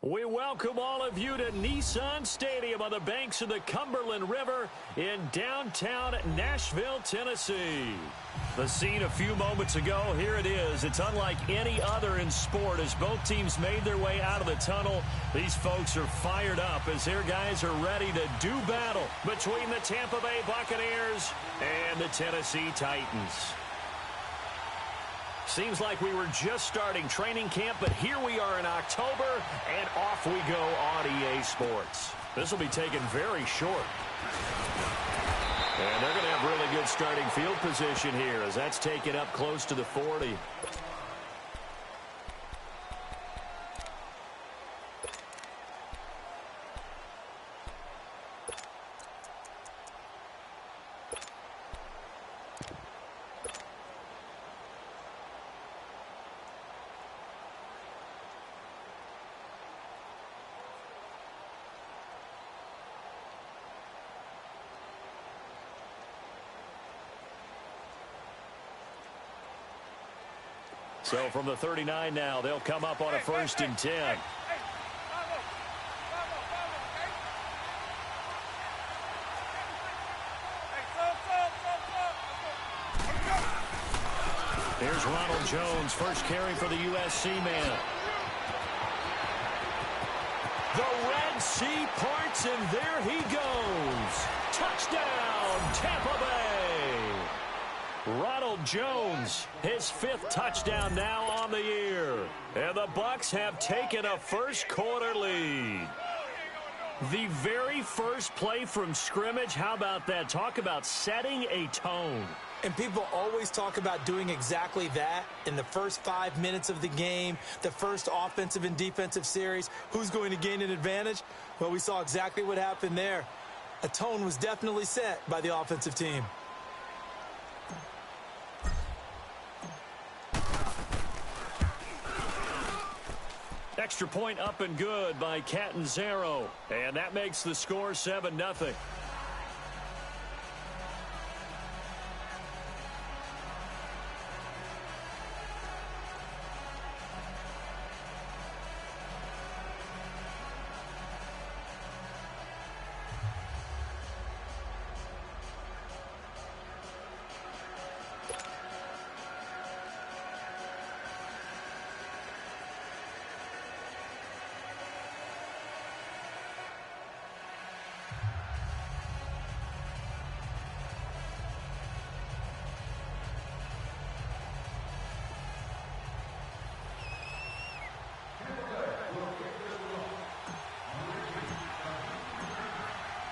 We welcome all of you to Nissan Stadium on the banks of the Cumberland River in downtown Nashville, Tennessee. The scene a few moments ago, here it is. It's unlike any other in sport as both teams made their way out of the tunnel. These folks are fired up as their guys are ready to do battle between the Tampa Bay Buccaneers and the Tennessee Titans. Seems like we were just starting training camp, but here we are in October, and off we go on EA Sports. This will be taken very short. And they're going to have really good starting field position here as that's taken up close to the 40. So from the 39 now, they'll come up on a 1st and 10. Here's Ronald Jones, first carry for the USC man. The Red Sea parts, and there he goes. Touchdown, Tampa Bay. Ronald Jones, his 5th touchdown now on the year. And the Bucs have taken a first-quarter lead. The very first play from scrimmage, how about that? Talk about setting a tone. And people always talk about doing exactly that in the first 5 minutes of the game, the first offensive and defensive series. Who's going to gain an advantage? Well, we saw exactly what happened there. A tone was definitely set by the offensive team. Extra point up and good by Catanzaro. And that makes the score 7-0.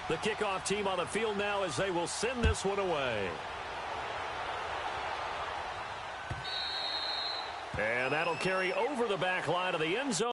The kickoff team on the field now as they will send this one away. And that'll carry over the back line of the end zone.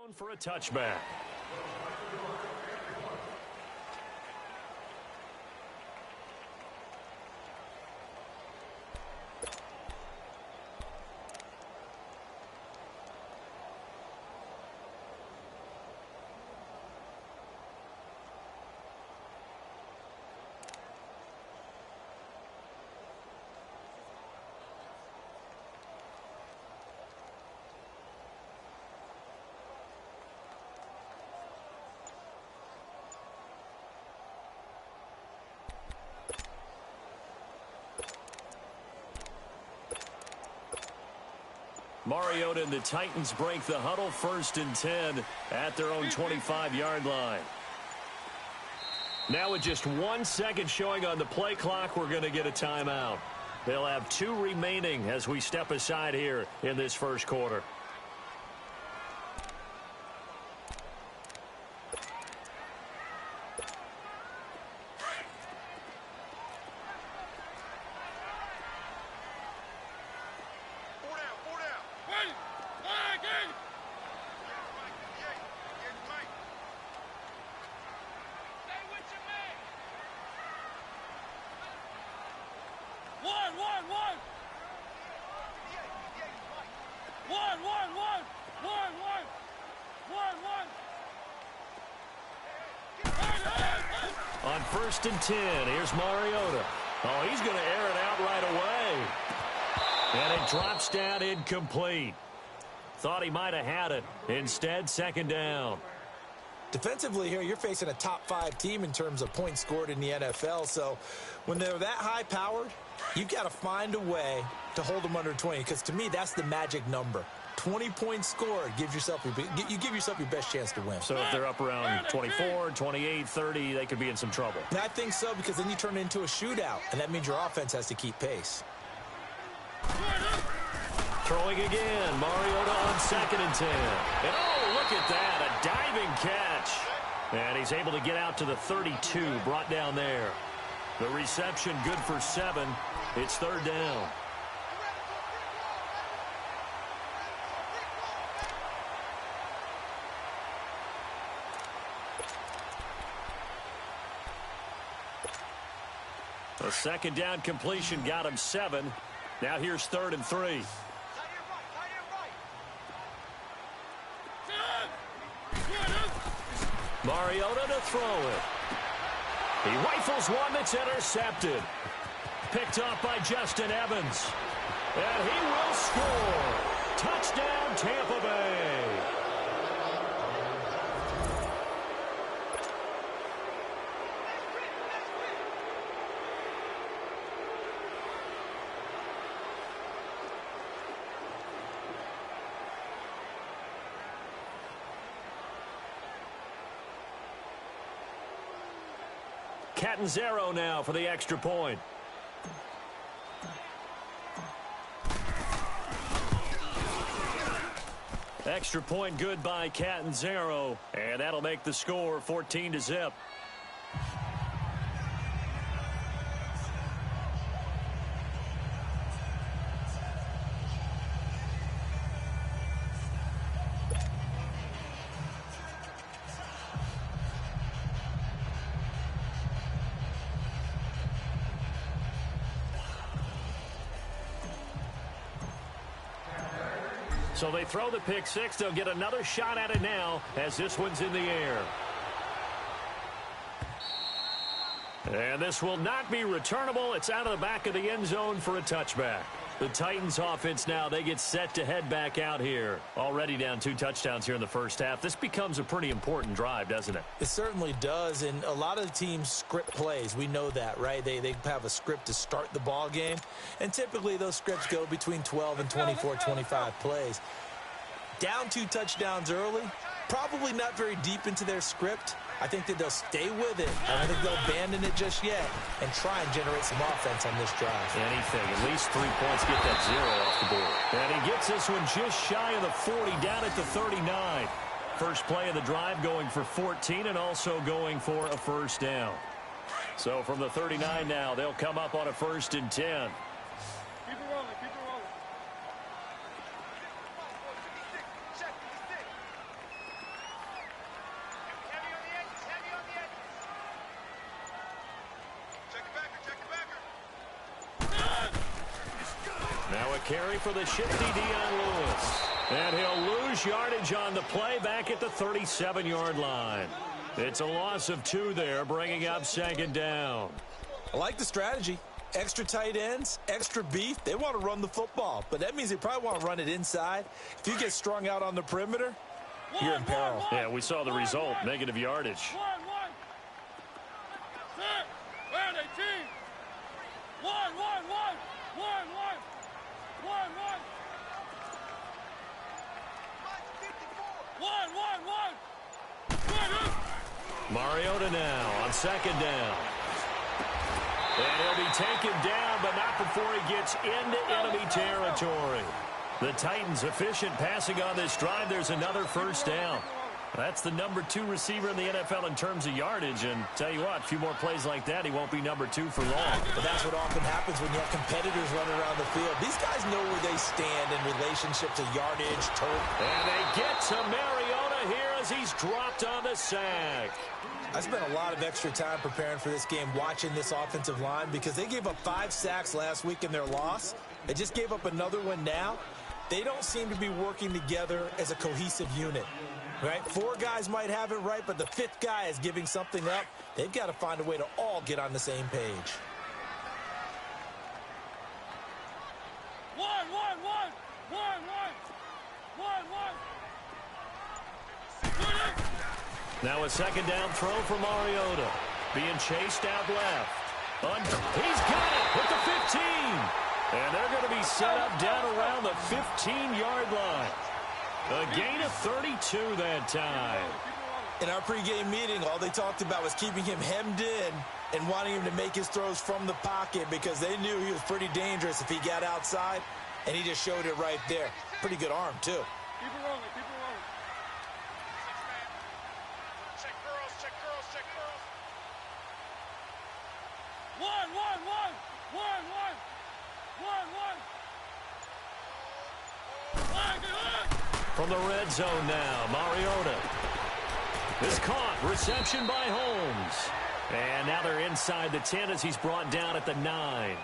zone for a touchback. Mariota and the Titans break the huddle, 1st and 10 at their own 25-yard line. Now with just 1 second showing on the play clock, we're going to get a timeout. They'll have 2 remaining as we step aside here in this first quarter. On 1st and 10, here's Mariota. Oh, he's going to air it out right away. And it drops down incomplete. Thought he might have had it. Instead, 2nd down. Defensively here, you're facing a top 5 team in terms of points scored in the NFL. So when they're that high-powered, you've got to find a way to hold them under 20. Because to me, that's the magic number. 20 points scored, you give yourself your best chance to win. So if they're up around 24, 28, 30, they could be in some trouble. And I think so, because then you turn it into a shootout, and that means your offense has to keep pace. Throwing again, Mariota on 2nd and 10. And oh, look at that, a diving catch. And he's able to get out to the 32, brought down there. The reception good for 7. It's 3rd down. A 2nd down completion got him 7. Now here's 3rd and 3. Mariota to throw it. He rifles one that's intercepted. Picked off by Justin Evans. And he will score. Touchdown, Tampa Bay. Catanzaro now for the extra point. Extra point good by Catanzaro, and that'll make the score 14-0. So they throw the pick 6. They'll get another shot at it now as this one's in the air. And this will not be returnable. It's out of the back of the end zone for a touchback. The Titans offense now, they get set to head back out here. Already down 2 touchdowns here in the first half. This becomes a pretty important drive, doesn't it? It certainly does, and a lot of the teams script plays. We know that, right? They have a script to start the ball game, and typically those scripts go between 12 and 24, 25 plays. Down 2 touchdowns early, probably not very deep into their script. I think that they'll stay with it. I don't think they'll abandon it just yet and try and generate some offense on this drive. Anything. At least 3 points. Get that 0 off the board. And he gets this one just shy of the 40, down at the 39. First play of the drive going for 14 and also going for a first down. So from the 39 now, they'll come up on a 1st and 10. Keep it rolling, keep it rolling. a carry for the shifty Dion Lewis. And he'll lose yardage on the play back at the 37-yard line. It's a loss of 2 there, bringing up second down. I like the strategy. Extra tight ends, extra beef. They want to run the football, but that means they probably want to run it inside. If you get strung out on the perimeter, you're in peril. Yeah, we saw the result, negative yardage. Mariota now on second down. And he'll be taken down, but not before he gets into enemy territory. The Titans efficient passing on this drive. There's another first down. That's the number 2 receiver in the NFL in terms of yardage. And tell you what, a few more plays like that, he won't be number 2 for long. But that's what often happens when you have competitors running around the field. These guys know where they stand in relationship to yardage, turf. And they get to Mariota here as he's dropped on the sack. I spent a lot of extra time preparing for this game, watching this offensive line, because they gave up 5 sacks last week in their loss. They just gave up another one now. They don't seem to be working together as a cohesive unit. Right? 4 guys might have it right, but the 5th guy is giving something up. They've got to find a way to all get on the same page. Now a second down throw for Mariota. Being chased out left. He's got it at the 15. And they're going to be set up down around the 15-yard line. A gain of 32 that time. In our pregame meeting, all they talked about was keeping him hemmed in and wanting him to make his throws from the pocket because they knew he was pretty dangerous if he got outside, and he just showed it right there. Pretty good arm, too. Keep it rolling, keep it rolling. Check girls, check girls, check girls. One. From the red zone now, Mariota is caught. Reception by Holmes. And now they're inside the 10 as he's brought down at the 9.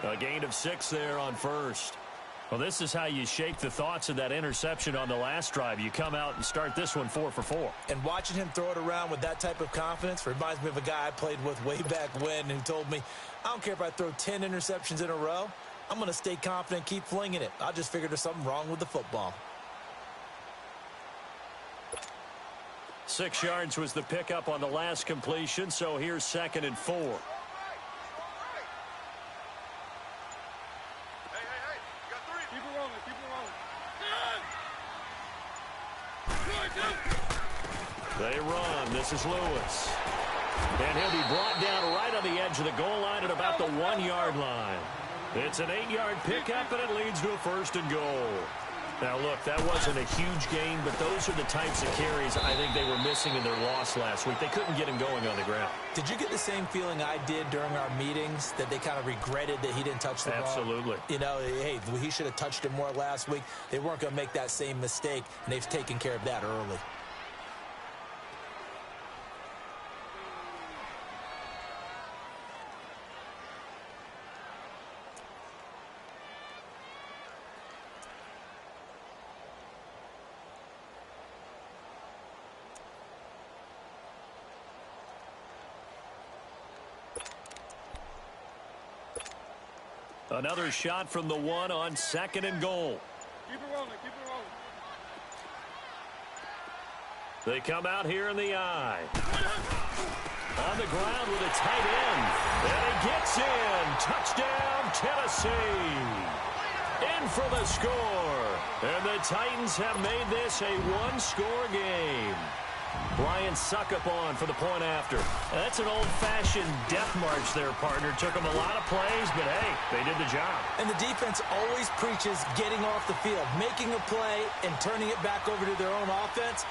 A gain of 6 there on first. Well, this is how you shake the thoughts of that interception on the last drive. You come out and start this one 4 for 4. And watching him throw it around with that type of confidence reminds me of a guy I played with way back when who told me, I don't care if I throw 10 interceptions in a row. I'm going to stay confident, keep flinging it. I just figured there's something wrong with the football. 6 yards was the pickup on the last completion, so here's 2nd and 4. Hey, you got 3. Keep it rolling, keep it rolling. They run. This is Lewis. And he'll be brought down right on the edge of the goal line at about the 1-yard line. It's an 8-yard pickup, and it leads to a 1st and goal. Now, look, that wasn't a huge gain, but those are the types of carries I think they were missing in their loss last week. They couldn't get him going on the ground. Did you get the same feeling I did during our meetings, that they kind of regretted that he didn't touch the ball? Absolutely. You know, hey, he should have touched it more last week. They weren't going to make that same mistake, and they've taken care of that early. Another shot from the 1 on 2nd and goal. Keep it rolling, keep it rolling. They come out here in the eye. On the ground with a tight end. And he gets in. Touchdown, Tennessee. In for the score. And the Titans have made this a 1-score game. Brian Suckup on for the point after. That's an old-fashioned death march there, partner. Took them a lot of plays, but hey, they did the job. And the defense always preaches getting off the field, making a play, and turning it back over to their own offense.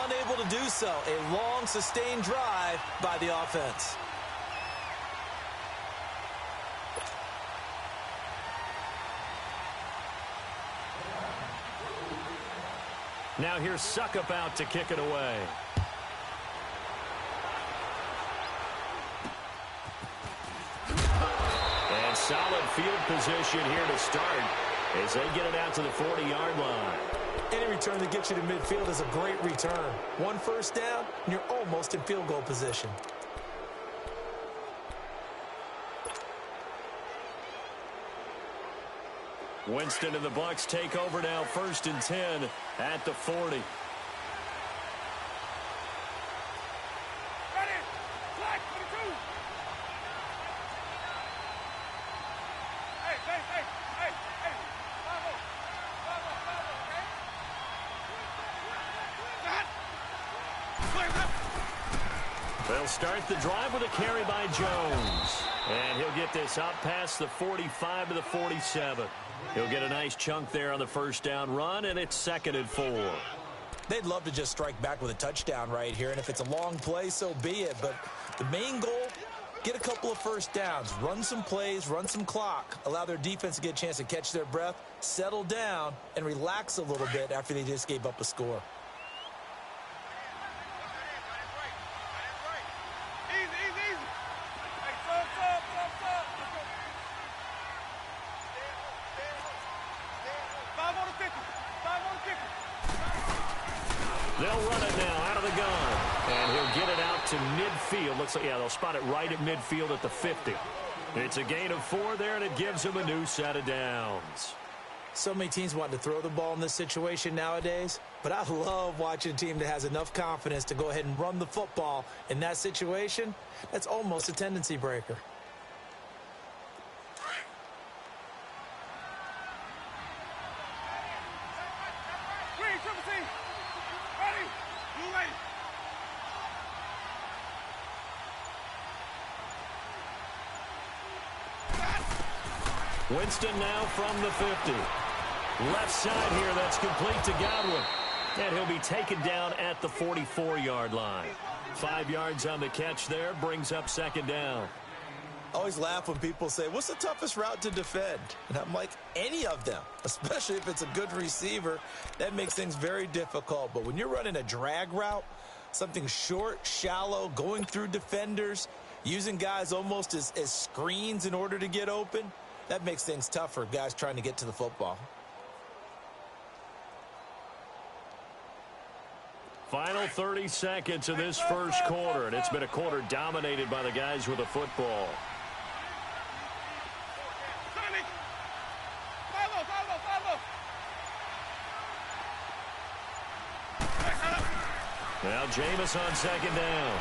Unable to do so. A long, sustained drive by the offense. Now here's Suckup out to kick it away. And solid field position here to start. as they get it out to the 40-yard line. Any return that gets you to midfield is a great return. One first down, and you're almost in field goal position. Winston and the Bucs take over now, 1st and 10 at the 40. Ready. Flag 22. Hey. 5-0. They'll start the drive with a carry by Jones. And he'll get this up past the 45 to the 47. He'll get a nice chunk there on the first down run, and it's 2nd and 4. They'd love to just strike back with a touchdown right here, and if it's a long play, so be it. But the main goal, get a couple of first downs, run some plays, run some clock, allow their defense to get a chance to catch their breath, settle down, and relax a little bit after they just gave up a score. Easy. Hey, sub. Five on the 50. They'll run it now out of the gun. And he'll get it out to midfield. Looks like, yeah, they'll spot it right at midfield at the 50. It's a gain of 4 there, and it gives them a new set of downs. So many teams want to throw the ball in this situation nowadays, but I love watching a team that has enough confidence to go ahead and run the football in that situation. That's almost a tendency breaker. Green, triple C. Ready. Blue lady. Winston now from the 50. Left side here, that's complete to Gywu. And he'll be taken down at the 44-yard line. 5 yards on the catch there, brings up 2nd down. I always laugh when people say, what's the toughest route to defend? And I'm like, any of them, especially if it's a good receiver. That makes things very difficult. But when you're running a drag route, something short, shallow, going through defenders, using guys almost as screens in order to get open, that makes things tough for guys trying to get to the football. Final 30 seconds of this first quarter, and it's been a quarter dominated by the guys with the football. Now Jameis on 2nd down.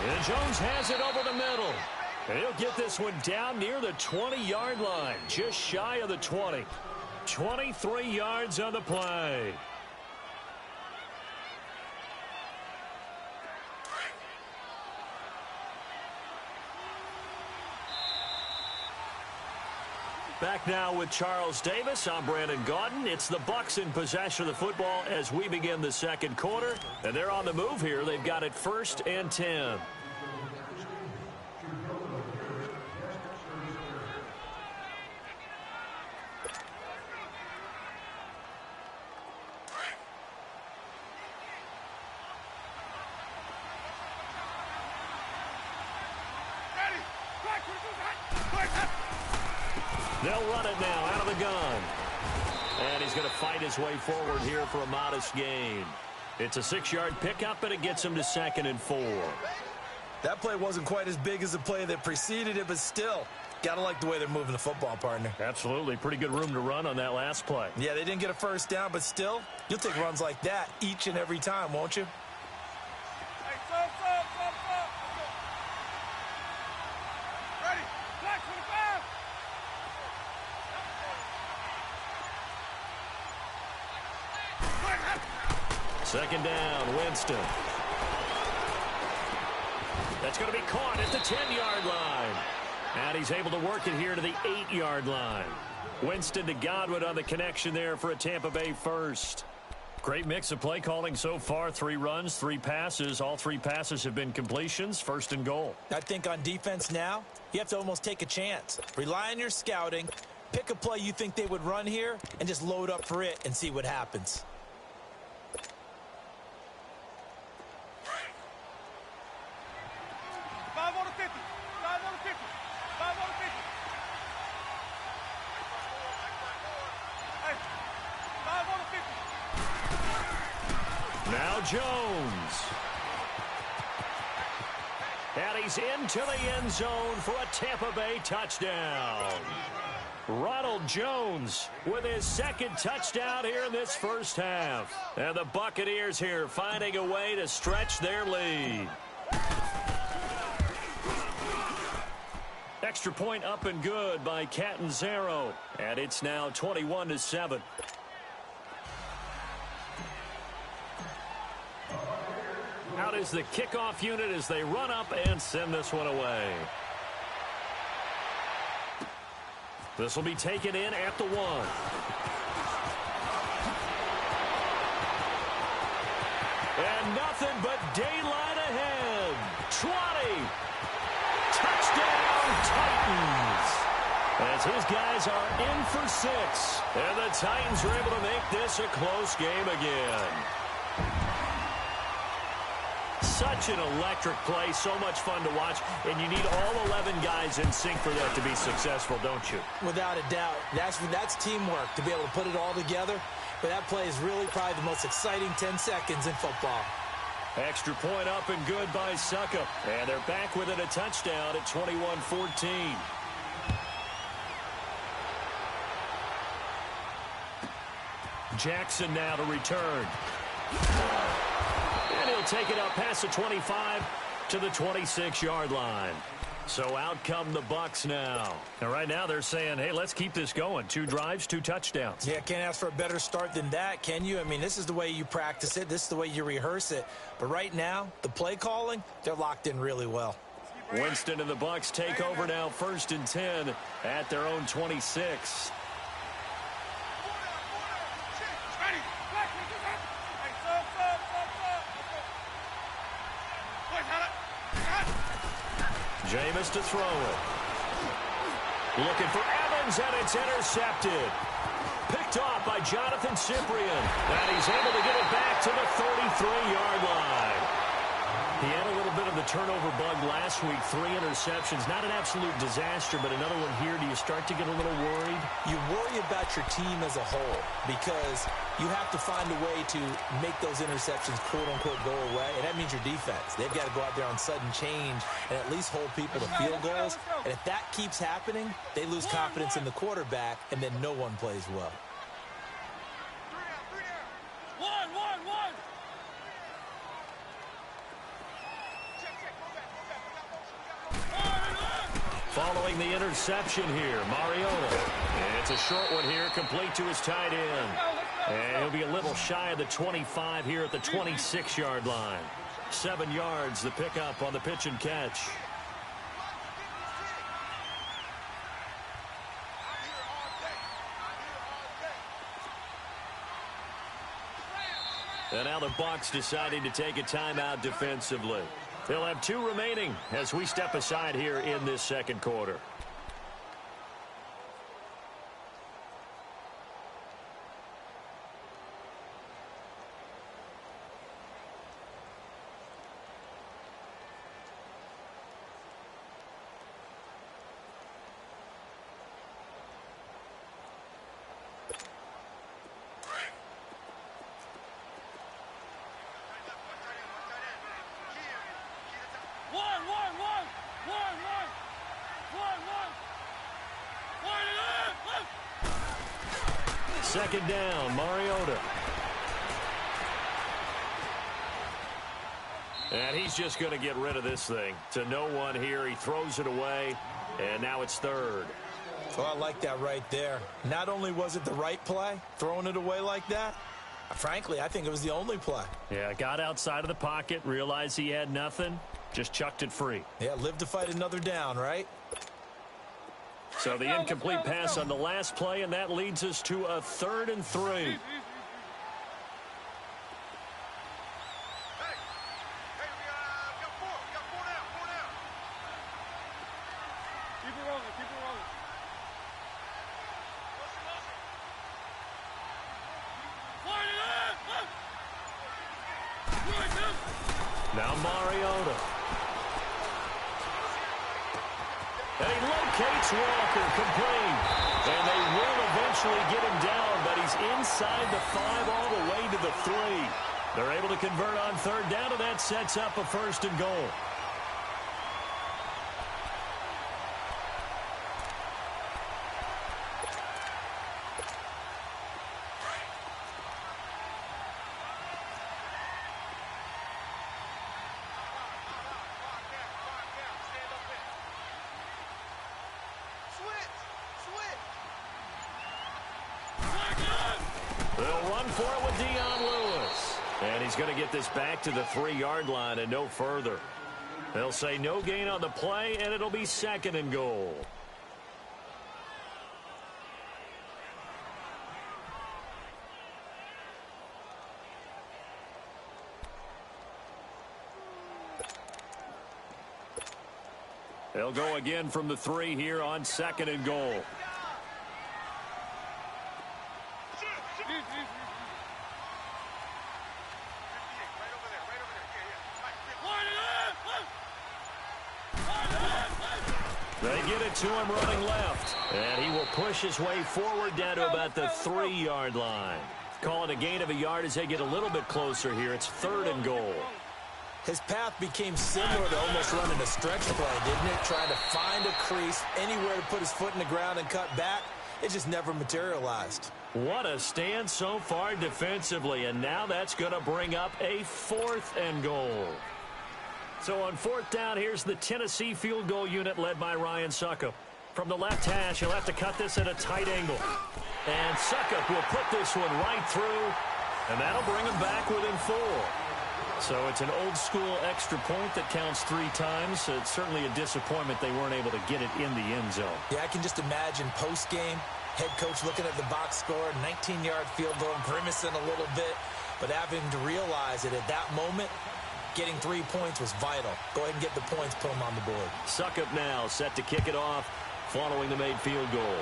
And Jones has it over the middle. And he'll get this one down near the 20-yard line, just shy of the 20. 23 yards on the play. Back now with Charles Davis. I'm Brandon Gaudin. It's the Bucs in possession of the football as we begin the second quarter. And they're on the move here. They've got it 1st and 10. They'll run it now out of the gun. And he's going to fight his way forward here for a modest gain. It's a 6-yard pickup, and it gets him to 2nd and 4. That play wasn't quite as big as the play that preceded it, but still, got to like the way they're moving the football, partner. Absolutely. Pretty good room to run on that last play. Yeah, they didn't get a first down, but still, you'll take runs like that each and every time, won't you? Hey, sub. Ready. Black 25. 2nd down, Winston. That's going to be caught at the 10-yard line. And he's able to work it here to the 8-yard line. Winston to Godwin on the connection there for a Tampa Bay first. Great mix of play calling so far. 3 runs, 3 passes. All 3 passes have been completions. 1st and goal. I think on defense now, you have to almost take a chance. Rely on your scouting. Pick a play you think they would run here and just load up for it and see what happens. now Jones. And he's into the end zone for a Tampa Bay touchdown. Ronald Jones with his second touchdown here in this first half. And the Buccaneers here finding a way to stretch their lead. Extra point up and good by Catanzaro. And it's now 21-7. Out is the kickoff unit as they run up and send this one away. This will be taken in at the 1. And nothing but daylight ahead. 20. Touchdown, Titans. As his guys are in for 6. And the Titans are able to make this a close game again. Such an electric play, so much fun to watch, and you need all 11 guys in sync for that to be successful, don't you? Without a doubt. That's teamwork to be able to put it all together. But that play is really probably the most exciting 10 seconds in football. Extra point up and good by Suckup. And they're back within a touchdown at 21-14. Jackson now to return. And he'll take it up past the 25 to the 26-yard line. So out come the Bucs now. And right now they're saying, hey, let's keep this going. 2 drives, 2 touchdowns. Yeah, can't ask for a better start than that, can you? I mean, this is the way you practice it. This is the way you rehearse it. But right now, the play calling, they're locked in really well. Winston and the Bucs take over now, 1st and 10 at their own 26. Jameis to throw it. Looking for Evans, and it's intercepted. Picked off by Jonathan Cyprien. And he's able to get it back to the 33-yard line. He had a little bit of the turnover bug last week. 3 interceptions. Not an absolute disaster, but another one here. Do you start to get a little worried? You worry about your team as a whole because you have to find a way to make those interceptions, quote-unquote, go away, and that means your defense. They've got to go out there on sudden change and at least hold people to field goals. And if that keeps happening, they lose confidence in the quarterback, and then no one plays well. Following the interception here, Mariota. And it's a short one here, complete to his tight end. And he'll be a little shy of the 25 here at the 26-yard line. 7 yards, the pickup on the pitch and catch. And now the Bucs deciding to take a timeout defensively. They'll have 2 remaining as we step aside here in this second quarter. Second down, Mariota. And he's just going to get rid of this thing. To no one here. He throws it away, and now it's 3rd. Oh, I like that right there. Not only was it the right play, throwing it away like that, frankly, I think it was the only play. Yeah, got outside of the pocket, realized he had nothing, just chucked it free. Yeah, live to fight another down, right? So the incomplete pass on the last play, and that leads us to a 3rd and 3. Now Mariota. And he locates Walker, complete. And they will eventually get him down, but he's inside the 5 all the way to the 3. They're able to convert on third down, and that sets up a 1st and goal. They'll run for it with Dion Lewis. And he's going to get this back to the 3-yard line and no further. They'll say no gain on the play, and it'll be 2nd and goal. They'll go again from the 3 here on 2nd and goal. They get it to him running left. And he will push his way forward down to about the 3-yard line. Call it a gain of a yard as they get a little bit closer here. It's 3rd and goal. His path became similar to almost running a stretch play, didn't it? Trying to find a crease, anywhere to put his foot in the ground and cut back. It just never materialized. What a stand so far defensively, and now that's going to bring up a 4th and goal. So on 4th down, here's the Tennessee field goal unit led by Ryan Succop. From the left hash, he'll have to cut this at a tight angle. And Succop will put this one right through, and that'll bring him back within 4. So it's an old-school extra point that counts 3 times. So it's certainly a disappointment they weren't able to get it in the end zone. Yeah, I can just imagine post-game, head coach looking at the box score, 19-yard field goal, grimacing a little bit, but having to realize that at that moment, getting 3 points was vital. Go ahead and get the points, put them on the board. Succop now set to kick it off following the made field goal.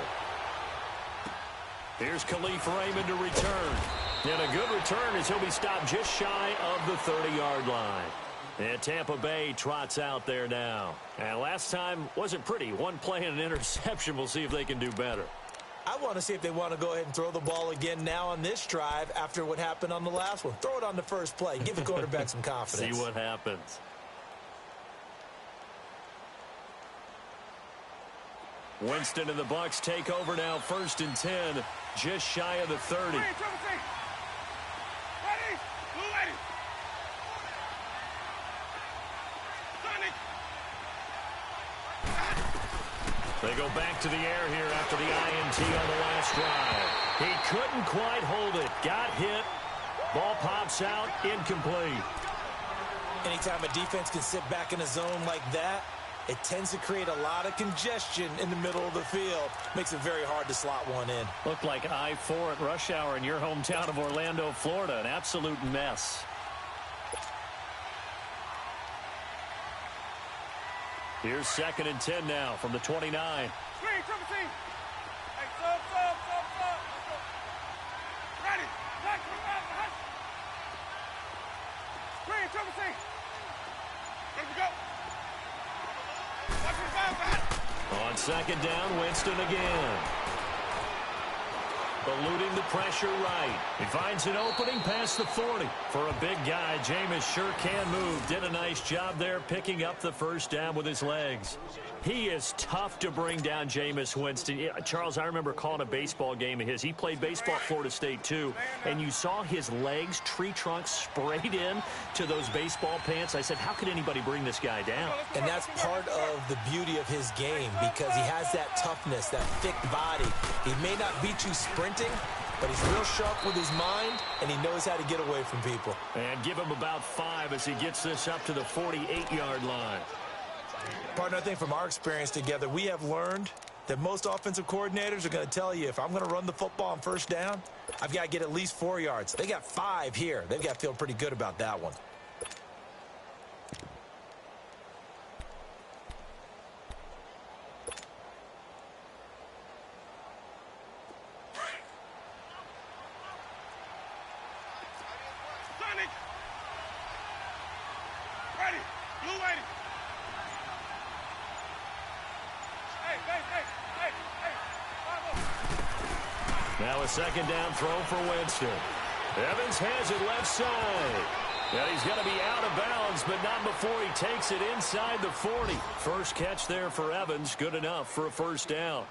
Here's Khalif Raymond to return. And a good return as he'll be stopped just shy of the 30-yard line. And Tampa Bay trots out there now. And last time wasn't pretty. One play and an interception. We'll see if they can do better. I want to see if they want to go ahead and throw the ball again now on this drive after what happened on the last one. Throw it on the first play. Give the quarterback some confidence. See what happens. Winston and the Bucs take over now, 1st and 10, just shy of the 30. Ready? Blue ready. Sonic. They go back to the air here after the INT on the last drive. He couldn't quite hold it. Got hit. Ball pops out. Incomplete. Anytime a defense can sit back in a zone like that, it tends to create a lot of congestion in the middle of the field. Makes it very hard to slot one in. Looked like I-4 at rush hour in your hometown of Orlando, Florida. An absolute mess. Here's 2nd and 10 now from the 29. Screen, triple team. Hey, sub. Ready. Black, hush. Screen, triple team. Ready to go. On 2nd down, Winston again. Eluding the pressure right. He finds an opening past the 40. For a big guy, Jameis sure can move. Did a nice job there picking up the 1st down with his legs. He is tough to bring down, Jameis Winston. Yeah, Charles, I remember calling a baseball game of his. He played baseball at Florida State, too. And you saw his legs, tree trunks sprayed in to those baseball pants. I said, how could anybody bring this guy down? And that's part of the beauty of his game because he has that toughness, that thick body. He may not beat you sprinting, but he's real sharp with his mind, and he knows how to get away from people. And give him about 5 as he gets this up to the 48-yard line. Partner, I think from our experience together, we have learned that most offensive coordinators are going to tell you, if I'm going to run the football on 1st down, I've got to get at least 4 yards. They got 5 here. They've got to feel pretty good about that one. Sonic. Ready. Blue ready. Hey. Now a 2nd down throw for Winston. Evans has it left side. Yeah, he's going to be out of bounds, but not before he takes it inside the 40. First catch there for Evans, good enough for a first down.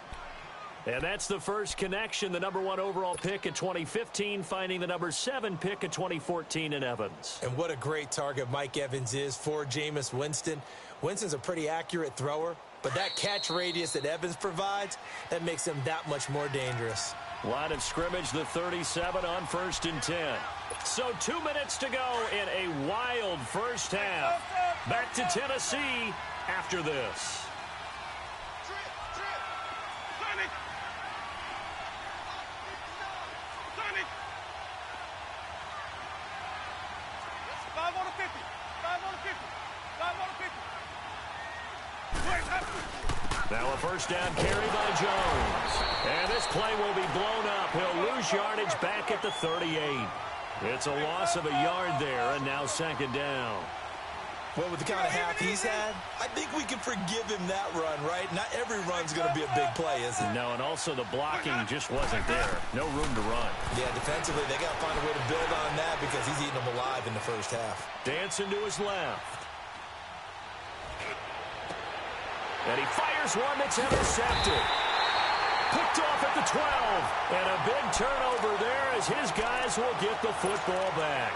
And that's the first connection, the number 1 overall pick in 2015, finding the number 7 pick in 2014 in Evans. And what a great target Mike Evans is for Jameis Winston. Winston's a pretty accurate thrower, but that catch radius that Evans provides, that makes him that much more dangerous. Line of scrimmage, the 37 on 1st and 10. So 2 minutes to go in a wild first half. Back to Tennessee after this. Now a first down carry by Jones. And this play will be blown up. He'll lose yardage back at the 38. It's a loss of a yard there, and now second down. Well, with the kind of half he's had, I think we can forgive him that run, right? Not every run's going to be a big play, is it? No, and also the blocking just wasn't there. No room to run. Yeah, defensively, they got to find a way to build on that because he's eating them alive in the first half. Dancing to his left. And he fires one that's intercepted. Picked off at the 12. And a big turnover there as his guys will get the football back.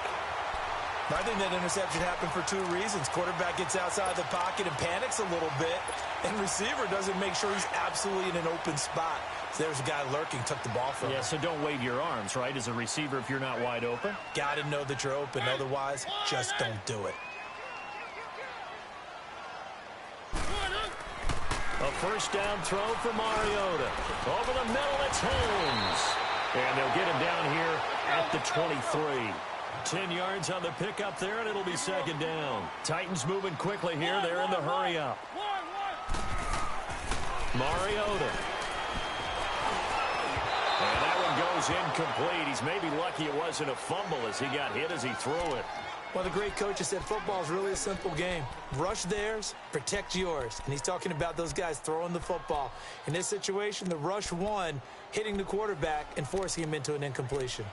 I think that interception happened for 2 reasons. Quarterback gets outside the pocket and panics a little bit. And receiver doesn't make sure he's absolutely in an open spot. So there's a guy lurking, took the ball from him. Yeah, so don't wave your arms, right, as a receiver if you're not wide open. Got to know that you're open. Otherwise, just don't do it. A first down throw for Mariota. Over the middle, it's Holmes. And they'll get him down here at the 23. 10 yards on the pickup there, and it'll be second down. Titans moving quickly here. They're in the hurry-up. Mariota. And that one goes incomplete. He's maybe lucky it wasn't a fumble as he got hit as he threw it. Well, the great coach has said football is really a simple game. Rush theirs, protect yours. And he's talking about those guys throwing the football. In this situation, the rush won, hitting the quarterback and forcing him into an incompletion.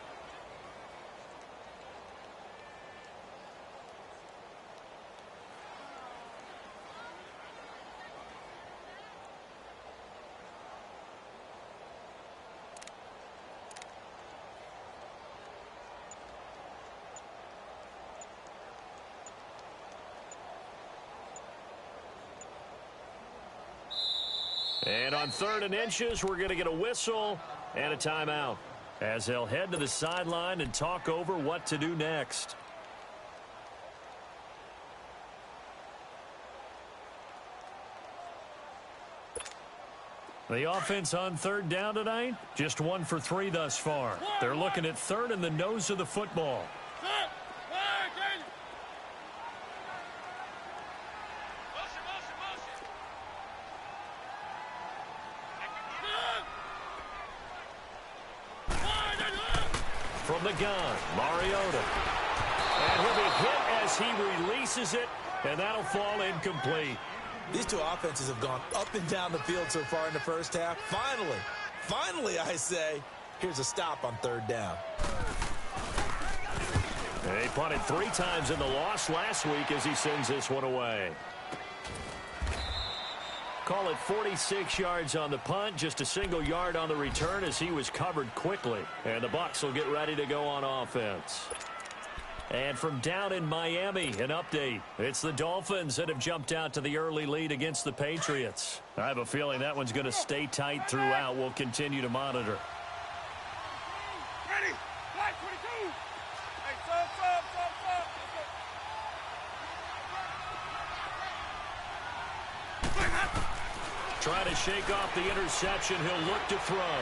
And on 3rd and inches, we're going to get a whistle and a timeout as they'll head to the sideline and talk over what to do next. The offense on 3rd down tonight, just 1 for 3 thus far. They're looking at 3rd and the nose of the football. From the gun, Mariota. And he'll be hit as he releases it, and that'll fall incomplete. These two offenses have gone up and down the field so far in the first half. Finally, I say, here's a stop on 3rd down. They punted 3 times in the loss last week as he sends this one away. Call it 46 yards on the punt, just a single yard on the return as he was covered quickly. And the Bucs will get ready to go on offense. And from down in Miami, an update. It's the Dolphins that have jumped out to the early lead against the Patriots. I have a feeling that one's going to stay tight throughout. We'll continue to monitor. Ready? Flight 22. Hey, sub. Trying to shake off the interception. He'll look to throw.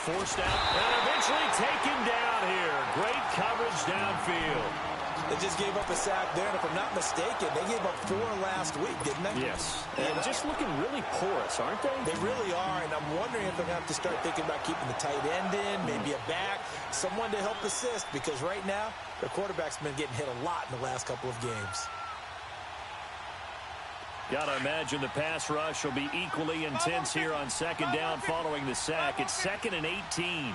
Forced out and eventually taken down here. Great coverage downfield. They just gave up a sack there, and if I'm not mistaken, they gave up 4 last week, didn't they? Yes. And just looking really porous, aren't they? They really are, and I'm wondering if they're going to have to start thinking about keeping the tight end in, maybe a back, someone to help assist, because right now, their quarterback's been getting hit a lot in the last couple of games. Got to imagine the pass rush will be equally intense here on 2nd down following the sack. It's 2nd and 18.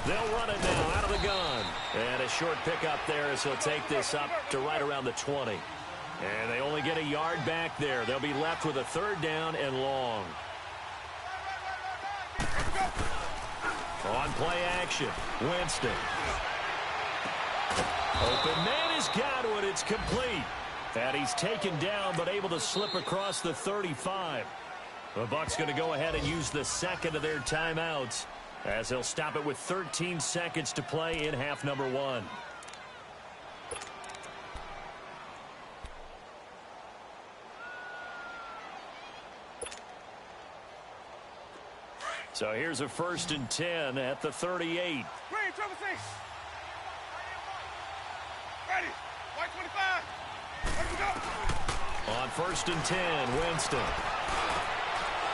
They'll run it now out of the gun. And a short pickup there as he'll take this up to right around the 20. And they only get a yard back there. They'll be left with a 3rd down and long. On play action, Winston. Open man is Gywu, and it's complete. And he's taken down but able to slip across the 35. The Bucs going to go ahead and use the second of their timeouts as they'll stop it with 13 seconds to play in half number 1. So here's a 1st and 10 at the 38. Green, triple C. Ready. White 25. Ready to go. On 1st and 10, Winston.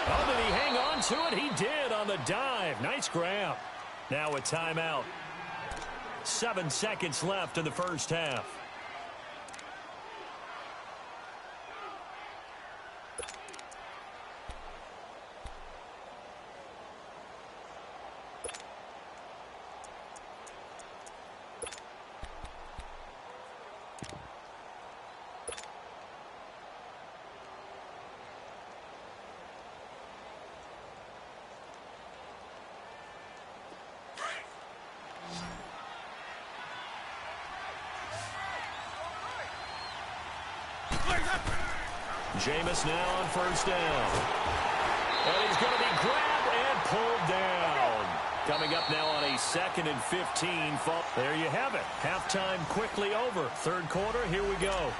Oh, did he hang on to it? He did on the dive. Nice grab. Now a timeout. 7 seconds left in the first half. Jameis now on 1st down. And he's going to be grabbed and pulled down. Coming up now on a 2nd and 15. There you have it. Halftime quickly over. 3rd quarter, here we go.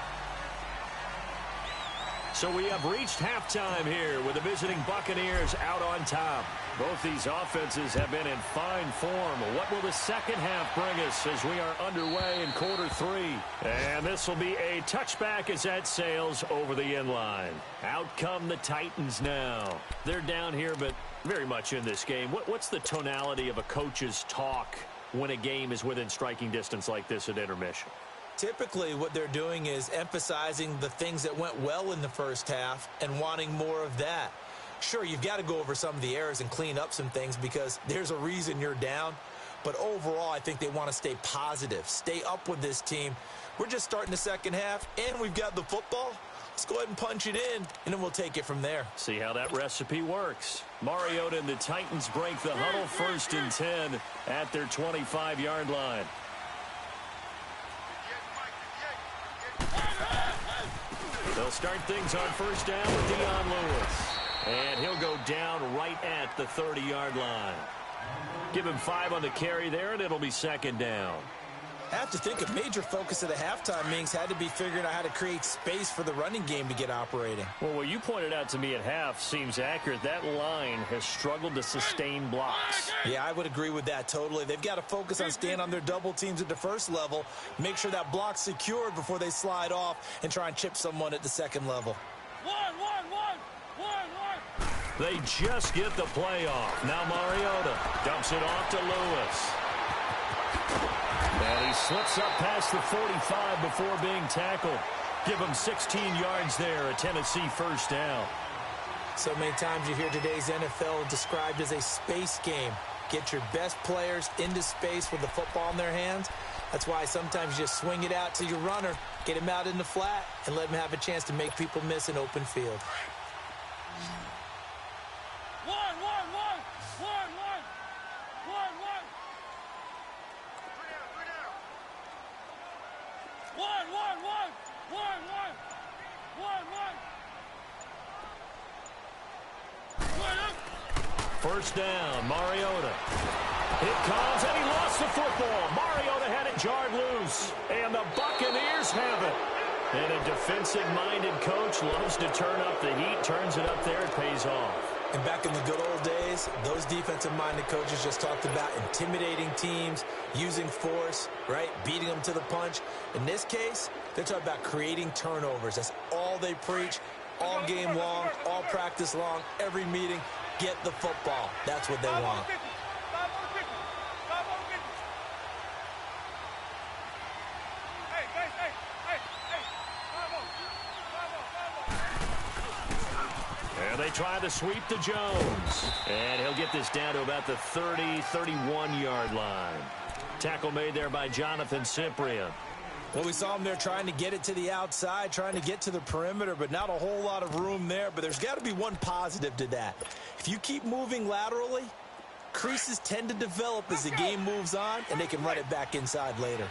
So we have reached halftime here with the visiting Buccaneers out on top. Both these offenses have been in fine form. What will the second half bring us as we are underway in quarter 3? And this will be a touchback as that sails over the end line. Out come the Titans now. They're down here, but very much in this game. What's the tonality of a coach's talk when a game is within striking distance like this at intermission? Typically, what they're doing is emphasizing the things that went well in the first half and wanting more of that. Sure, you've got to go over some of the errors and clean up some things because there's a reason you're down. But overall, I think they want to stay positive, stay up with this team. We're just starting the second half, and we've got the football. Let's go ahead and punch it in, and then we'll take it from there. See how that recipe works. Mariota and the Titans break the huddle, 1st and 10 at their 25-yard line. They'll start things on 1st down with Dion Lewis. And he'll go down right at the 30-yard line. Give him 5 on the carry there, and it'll be 2nd down. I have to think a major focus of the halftime meetings had to be figuring out how to create space for the running game to get operating. Well, what you pointed out to me at half seems accurate. That line has struggled to sustain blocks. Yeah, I would agree with that totally. They've got to focus on staying on their double teams at the first level, make sure that block's secured before they slide off and try and chip someone at the second level. One. They just get the play off. Now Mariota dumps it off to Lewis. And he slips up past the 45 before being tackled. Give him 16 yards there, a Tennessee 1st down. So many times you hear today's NFL described as a space game. Get your best players into space with the football in their hands. That's why sometimes you just swing it out to your runner, get him out in the flat, and let him have a chance to make people miss an open field. First down, Mariota. It comes, and he lost the football. Mariota had it jarred loose, and the Buccaneers have it. And a defensive-minded coach loves to turn up the heat, turns it up there, it pays off. And back in the good old days, those defensive-minded coaches just talked about intimidating teams, using force, right, beating them to the punch. In this case, they're talking about creating turnovers. That's all they preach, all game long, all practice long, every meeting. Get the football. That's what they want. they try the sweep to Jones. And he'll get this down to about the 30, 31-yard line. Tackle made there by Jonathan Cyprien. Well, we saw him there trying to get it to the outside, trying to get to the perimeter, but not a whole lot of room there. But there's got to be one positive to that. If you keep moving laterally, creases tend to develop as the game moves on, and they can run it back inside later.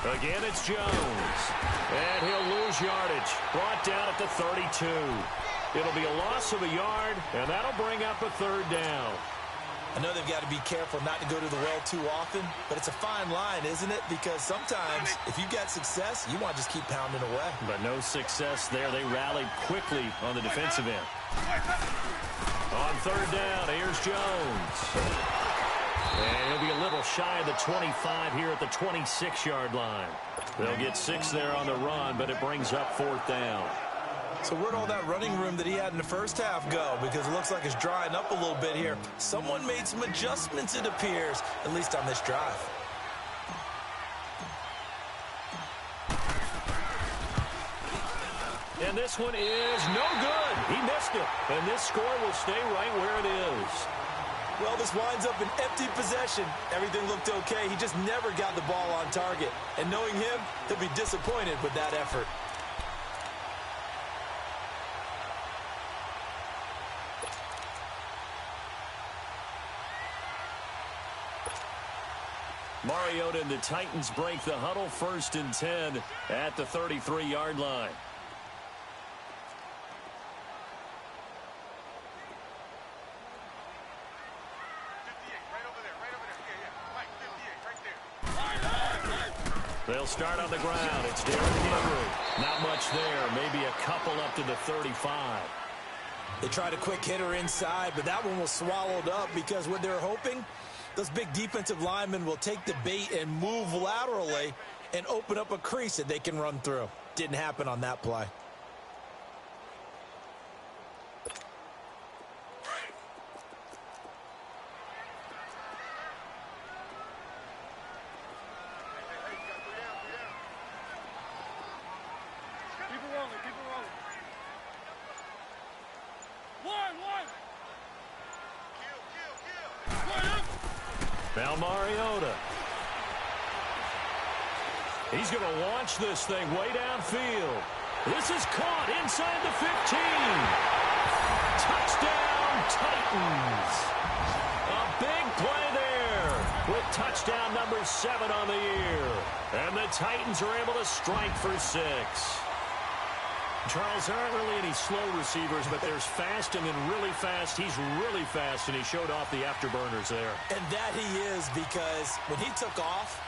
Again, it's Jones. And he'll lose yardage. Brought down at the 32. It'll be a loss of a yard, and that'll bring up a third down. I know they've got to be careful not to go to the well too often, but it's a fine line, isn't it? Because sometimes if you've got success, you want to just keep pounding away. But no success there. They rallied quickly on the defensive end. On third down, here's Jones. And he'll be a little shy of the 25 here at the 26-yard line. They'll get 6 there on the run, but it brings up fourth down. So where'd all that running room that he had in the first half go? Because it looks like it's drying up a little bit here. Someone made some adjustments, it appears, at least on this drive. And this one is no good. He missed it. And this score will stay right where it is. Well, this winds up an empty possession. Everything looked okay. He just never got the ball on target. And knowing him, he'll be disappointed with that effort. Mariota and the Titans break the huddle, 1st and 10 at the 33-yard line. They'll start on the ground. It's Derrick Henry. Not much there. Maybe a couple up to the 35. They tried a quick hitter inside, but that one was swallowed up because what they're hoping, those big defensive linemen will take the bait and move laterally and open up a crease that they can run through. Didn't happen on that play. Now Mariota. He's going to launch this thing way downfield. This is caught inside the 15. Touchdown, Titans. A big play there with touchdown number 7 on the year. And the Titans are able to strike for 6. Charles, there aren't really any slow receivers, but there's fast and then really fast. He's really fast, and he showed off the afterburners there. And that he is, because when he took off,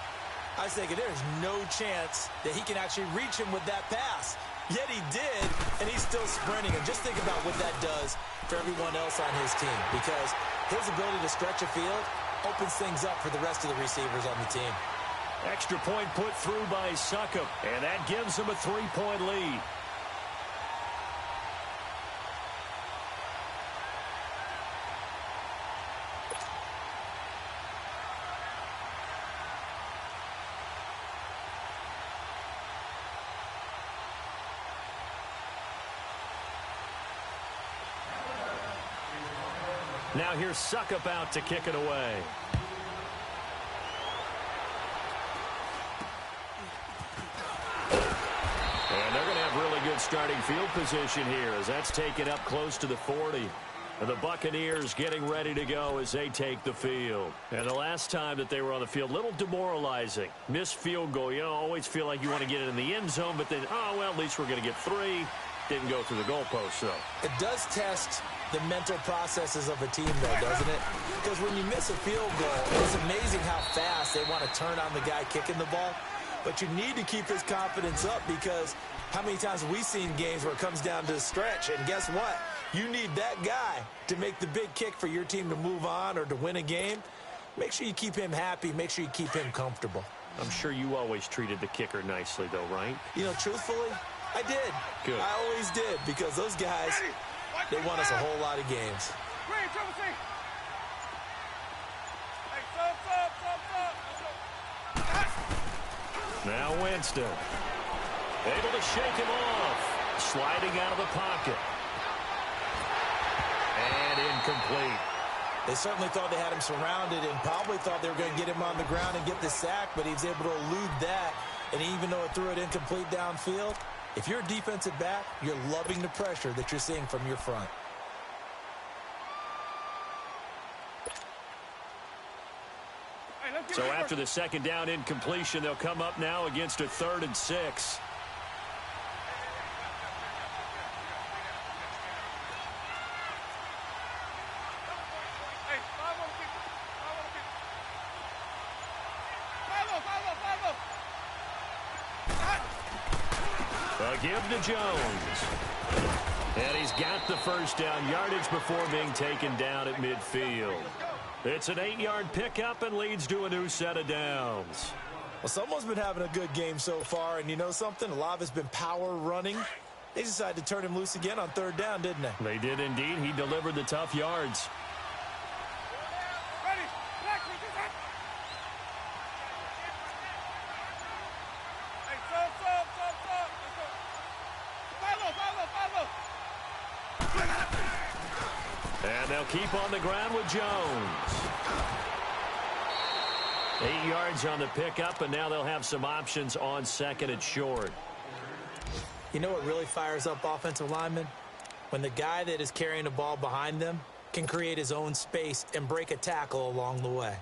I was thinking there's no chance that he can actually reach him with that pass. Yet he did, and he's still sprinting. And just think about what that does for everyone else on his team, because his ability to stretch a field opens things up for the rest of the receivers on the team. Extra point put through by Succop, and that gives him a 3-point lead. Now here's Succop out to kick it away. And they're going to have really good starting field position here as that's taken up close to the 40. And the Buccaneers getting ready to go as they take the field. And the last time that they were on the field, a little demoralizing. Missed field goal. You know, always feel like you want to get it in the end zone, but then, oh, well, at least we're going to get 3. Didn't go through the goalpost, though. It does test the mental processes of a team, though, doesn't it? Because when you miss a field goal, it's amazing how fast they want to turn on the guy kicking the ball. But you need to keep his confidence up, because how many times have we seen games where it comes down to the stretch, and guess what? You need that guy to make the big kick for your team to move on or to win a game. Make sure you keep him happy. Make sure you keep him comfortable. I'm sure you always treated the kicker nicely, though, right? You know, truthfully, I did. Good. I always did, because those guys, they won us a whole lot of games. Now Winston. Able to shake him off. Sliding out of the pocket. And incomplete. They certainly thought they had him surrounded and probably thought they were going to get him on the ground and get the sack, but he was able to elude that. And even though it threw it incomplete downfield, if you're a defensive back, you're loving the pressure that you're seeing from your front. So after the second down incompletion, they'll come up now against a 3rd and 6. A give to Jones. And he's got the first down yardage before being taken down at midfield. It's an 8-yard pickup and leads to a new set of downs. Well, someone's been having a good game so far, and you know something? A lot of it's been power running. They decided to turn him loose again on 3rd down, didn't they? They did indeed. He delivered the tough yards. And they'll keep on the ground with Jones. 8 yards on the pickup, and now they'll have some options on 2nd and short. You know what really fires up offensive linemen? When the guy that is carrying the ball behind them can create his own space and break a tackle along the way.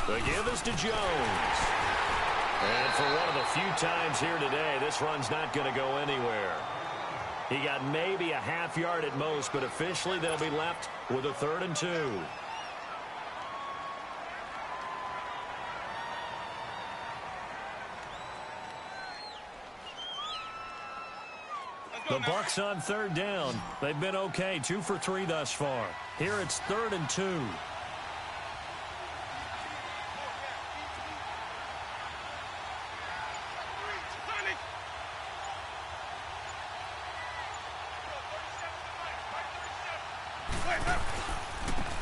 The give is to Jones. And for one of the few times here today, this run's not going to go anywhere. He got maybe a half yard at most, but officially they'll be left with a 3rd and 2. The Bucs on 3rd down. They've been okay, 2 for 3 thus far. Here it's 3rd and 2.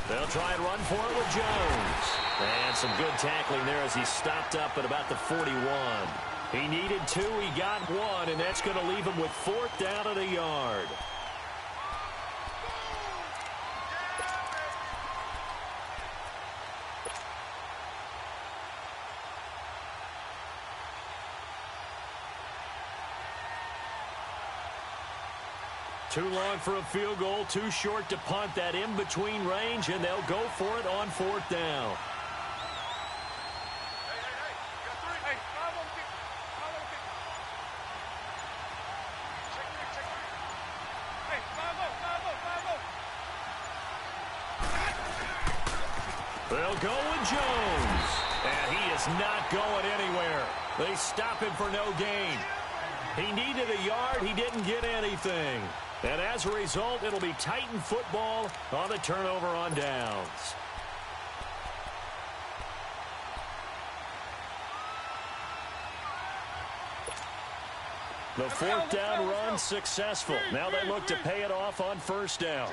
They'll try and run for it with Jones. And some good tackling there as he stopped up at about the 41. He needed 2, he got 1, and that's going to leave him with 4th down at a yard. Too long for a field goal, too short to punt. That in-between range, and they'll go for it on 4th down. They'll go with Jones. And he is not going anywhere. They stop him for no gain. He needed a yard. He didn't get anything. And as a result, it'll be Titan football on the turnover on downs. The 4th down run successful. Now they look to pay it off on 1st down.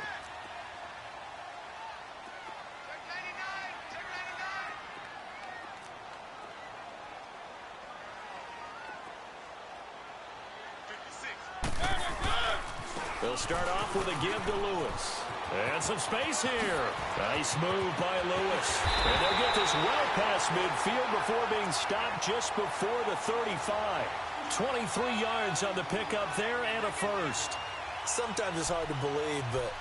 They'll start off with a give to Lewis. And some space here. Nice move by Lewis. And they'll get this well past midfield before being stopped just before the 35. 23 yards on the pickup there and a 1st. Sometimes it's hard to believe, but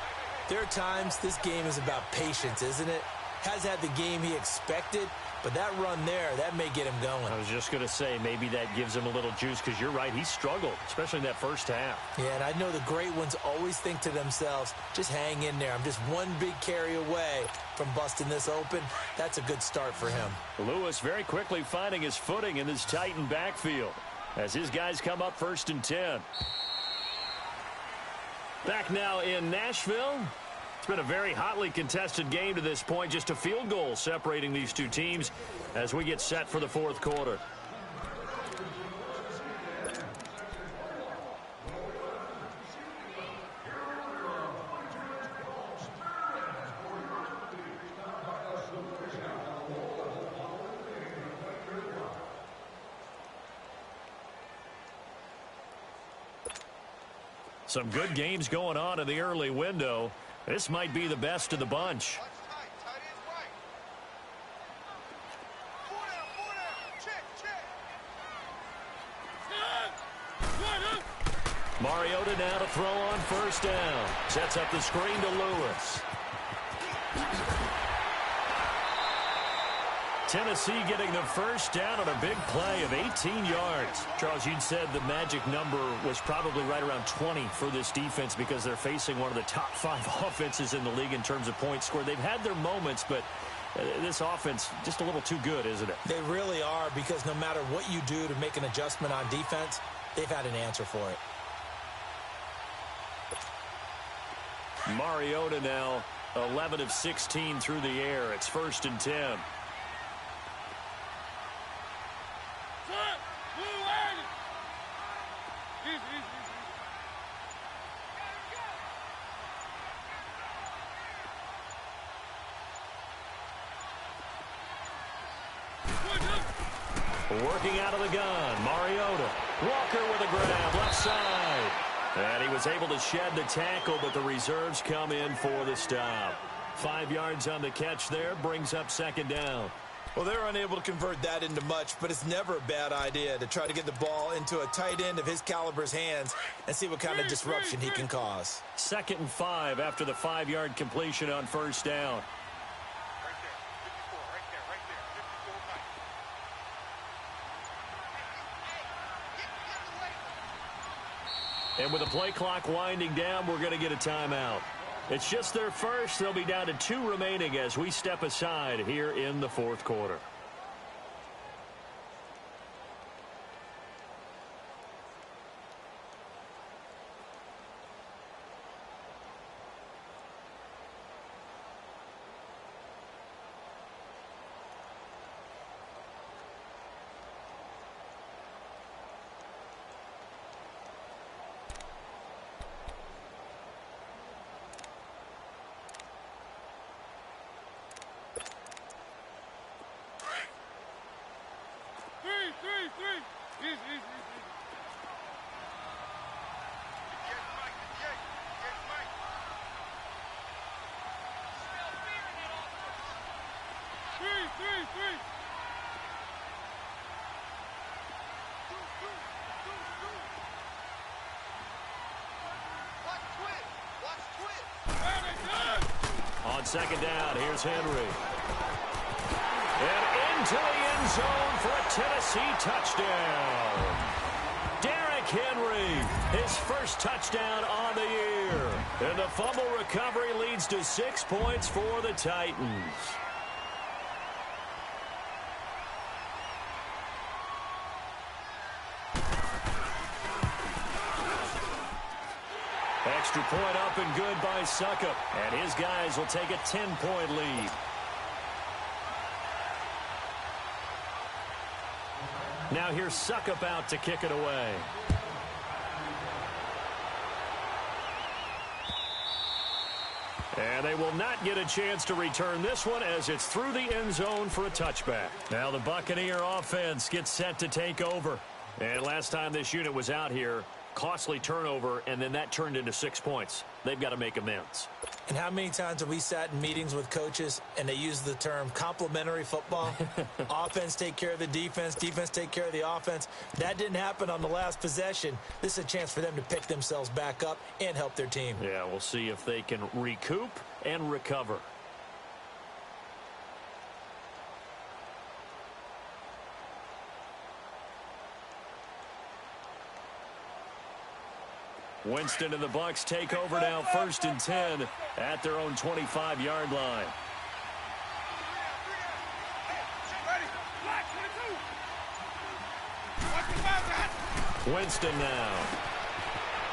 there are times this game is about patience, isn't it? Has had the game he expected, but that run there, that may get him going. I was just going to say, maybe that gives him a little juice, because you're right, he struggled, especially in that first half. Yeah, and I know the great ones always think to themselves, just hang in there. I'm just one big carry away from busting this open. That's a good start for him. Lewis very quickly finding his footing in this Titan backfield. as his guys come up 1st and 10. Back now in Nashville. It's been a very hotly contested game to this point. Just a field goal separating these two teams as we get set for the 4th quarter. Some good games going on in the early window. This might be the best of the bunch. Mariota now to throw on 1st down. Sets up the screen to Lewis. Tennessee getting the 1st down on a big play of 18 yards. Charles, you'd said the magic number was probably right around 20 for this defense because they're facing one of the top 5 offenses in the league in terms of points scored. They've had their moments, but this offense just a little too good, isn't it? They really are, because no matter what you do to make an adjustment on defense, they've had an answer for it. Mariota now 11 of 16 through the air. It's 1st and 10. Working out of the gun, Mariota. Walker with a grab, left side. And he was able to shed the tackle, but the reserves come in for the stop. 5 yards on the catch there, brings up 2nd down. Well, they're unable to convert that into much, but it's never a bad idea to try to get the ball into a tight end of his caliber's hands and see what kind of disruption he can cause. 2nd and 5 after the 5-yard completion on 1st down. And with the play clock winding down, we're going to get a timeout. It's just their first. They'll be down to 2 remaining as we step aside here in the 4th quarter. On 2nd down, here's Henry. And into the end zone for a Tennessee touchdown. Derrick Henry, his first touchdown on the year. And the fumble recovery leads to 6 points for the Titans. Extra point up and good by Suckup. And his guys will take a 10-point lead. Now here's Suckup out to kick it away. And they will not get a chance to return this one as it's through the end zone for a touchback. Now the Buccaneer offense gets set to take over. And last time this unit was out here, costly turnover, and then that turned into 6 points. They've got to make amends. And how many times have we sat in meetings with coaches and they use the term complementary football? Offense take care of the defense, defense take care of the offense. That didn't happen on the last possession. This is a chance for them to pick themselves back up and help their team. Yeah, we'll see if they can recoup and recover. Winston and the Bucs take over now, 1st and 10 at their own 25-yard line. Ready. Black 22. Watch the 5 guys. Winston now.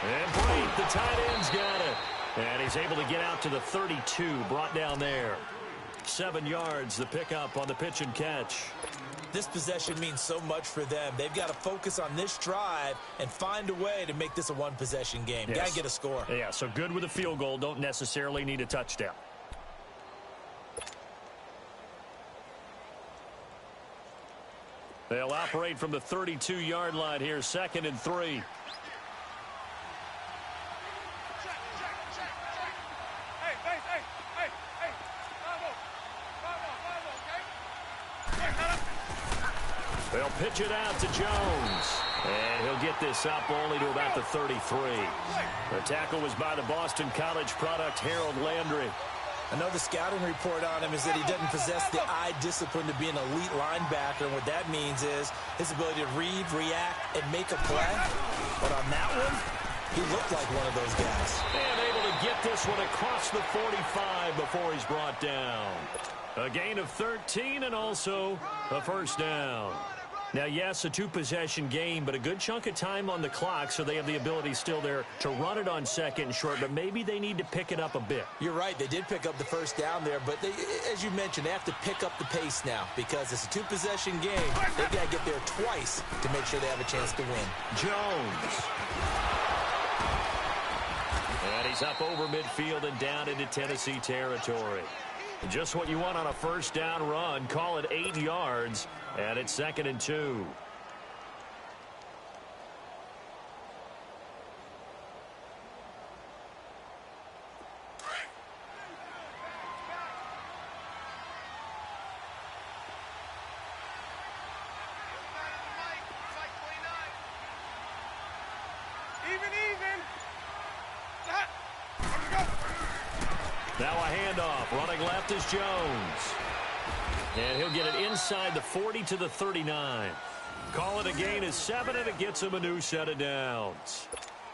And Brate, the tight end's got it. And he's able to get out to the 32, brought down there. 7 yards, the pickup on the pitch and catch. This possession means so much for them. They've got to focus on this drive and find a way to make this a one-possession game. Yes. Got to get a score. Yeah, so good with a field goal. Don't necessarily need a touchdown. They'll operate from the 32-yard line here, 2nd and 3. They'll pitch it out to Jones. And he'll get this up only to about the 33. The tackle was by the Boston College product, Harold Landry. I know the scouting report on him is that he doesn't possess the eye discipline to be an elite linebacker. And what that means is his ability to read, react, and make a play. But on that one, he looked like one of those guys. And able to get this one across the 45 before he's brought down. A gain of 13 and also a first down. Now, yes, a 2-possession game, but a good chunk of time on the clock, so they have the ability still there to run it on 2nd and short, but maybe they need to pick it up a bit. You're right. They did pick up the first down there, but as you mentioned, they have to pick up the pace now because it's a 2-possession game. They've got to get there twice to make sure they have a chance to win. Jones. And he's up over midfield and down into Tennessee territory. Just what you want on a first down run. Call it 8 yards, and it's 2nd and 2. Now a handoff. Running left is Jones. And he'll get it inside the 40 to the 39. Call it a gain of 7, and it gets him a new set of downs.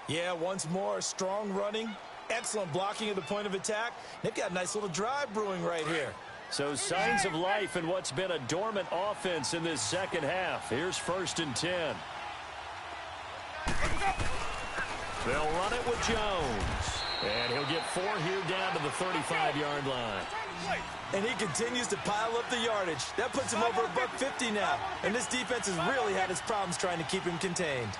Yeah, once more, strong running, excellent blocking at the point of attack. They've got a nice little drive brewing right here. So signs of life in what's been a dormant offense in this second half. Here's 1st and 10. They'll run it with Jones. And he'll get 4 here down to the 35-yard line. And he continues to pile up the yardage. That puts him over $150 now. And this defense has really had its problems trying to keep him contained.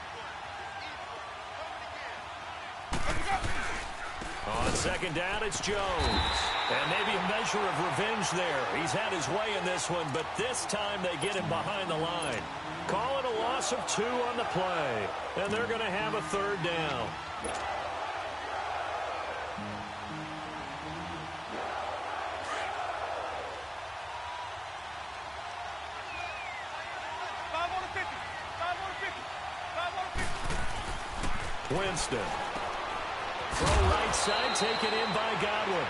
On 2nd down, it's Jones. And maybe a measure of revenge there. He's had his way in this one, but this time they get him behind the line. Call it a loss of 2 on the play. And they're going to have a 3rd down. Winston. Throw right side, taken in by Godwin.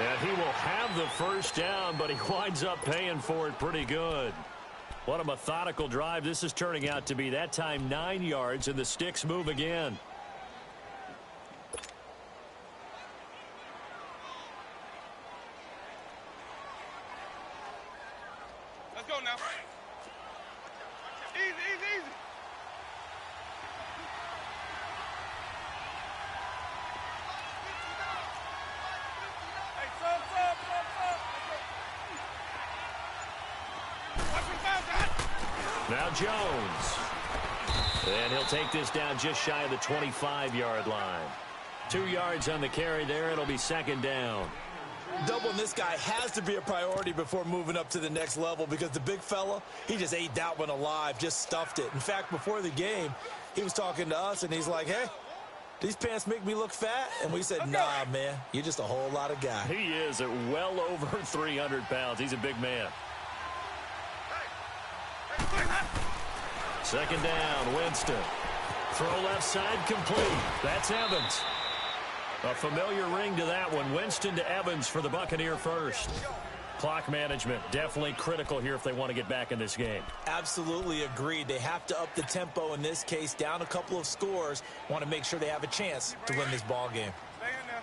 And he will have the first down, but he winds up paying for it pretty good. What a methodical drive this is turning out to be. That time 9 yards, and the sticks move again. Let's go now. Easy, easy, easy. Now Jones. And he'll take this down just shy of the 25-yard line. 2 yards on the carry there. It'll be 2nd down. Doubling this guy has to be a priority before moving up to the next level because the big fella, he just ate that one alive, just stuffed it. In fact, before the game, he was talking to us, and he's like, hey, these pants make me look fat? And we said, nah, man, you're just a whole lot of guy. He is at well over 300 pounds. He's a big man. 2nd down, Winston. Throw left side complete. That's Evans. A familiar ring to that one. Winston to Evans for the Buccaneer first. Clock management definitely critical here if they want to get back in this game. Absolutely agreed. They have to up the tempo in this case, down a couple of scores. Want to make sure they have a chance to win this ball game. Stay in there.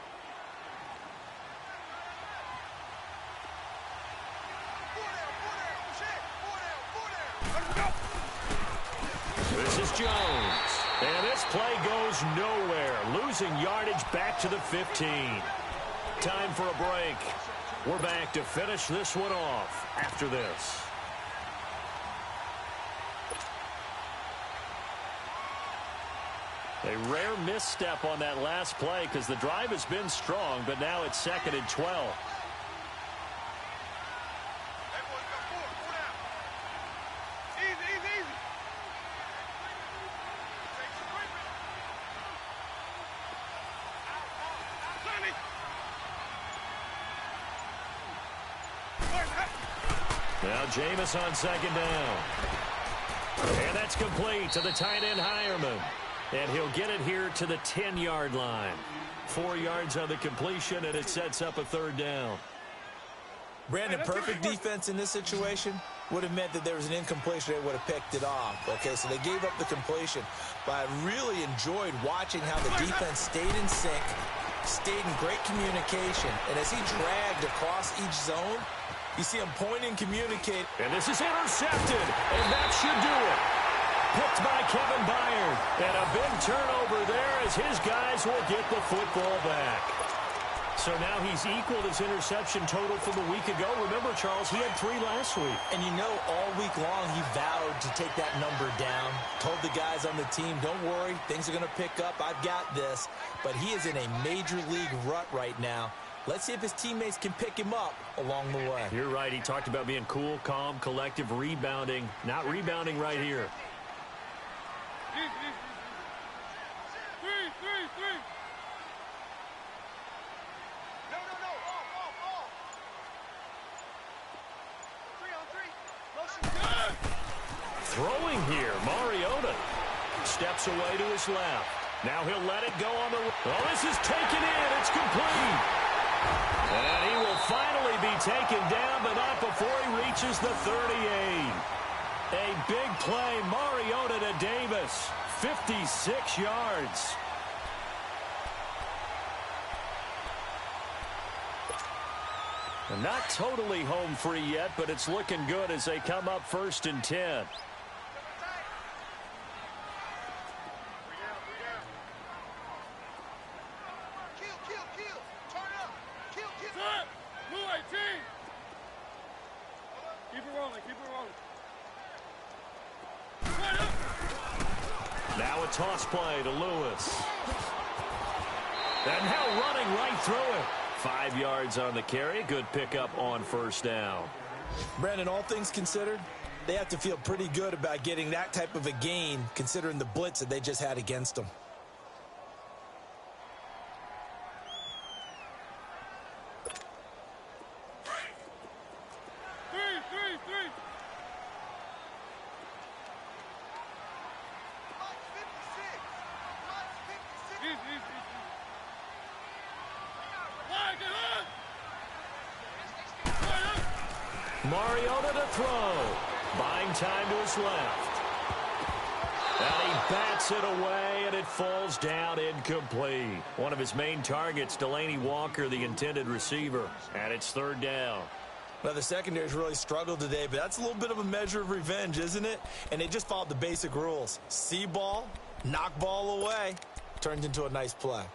This is Jones. And this play goes nowhere. Losing yardage back to the 15. Time for a break. We're back to finish this one off after this. A rare misstep on that last play because the drive has been strong, but now it's 2nd and 12. Now Jameis on 2nd down. And that's complete to the tight end Hireman. And he'll get it here to the 10-yard line. 4 yards on the completion, and it sets up a 3rd down. Brandon, perfect defense in this situation would have meant that there was an incompletion. They would have picked it off. Okay, so they gave up the completion. But I really enjoyed watching how the defense stayed in sync, stayed in great communication. And as he dragged across each zone, you see him point and communicate. And this is intercepted, and that should do it. Picked by Kevin Byard. And a big turnover there as his guys will get the football back. So now he's equaled his interception total from a week ago. Remember, Charles, he had 3 last week. And you know, all week long he vowed to take that number down. Told the guys on the team, don't worry, things are going to pick up. I've got this. But he is in a major league rut right now. Let's see if his teammates can pick him up along the way. You're right. He talked about being cool, calm, collective, rebounding. Not rebounding right here. Throwing here, Mariota steps away to his left. Now he'll let it go on the... Oh, this is taken in. It's complete. And he will finally be taken down, but not before he reaches the 38. A big play, Mariota to Davis. 56 yards. And not totally home free yet, but it's looking good as they come up 1st and 10. Now a toss play to Lewis. And now running right through it. 5 yards on the carry. Good pickup on 1st down. Brandon, all things considered, they have to feel pretty good about getting that type of a gain considering the blitz that they just had against them. Mariota to throw. Buying time to his left. And he bats it away, and it falls down incomplete. One of his main targets, Delaney Walker, the intended receiver. And it's 3rd down. Well, the secondary's really struggled today, but that's a little bit of a measure of revenge, isn't it? And they just followed the basic rules. See ball, knock ball away. Turns into a nice play.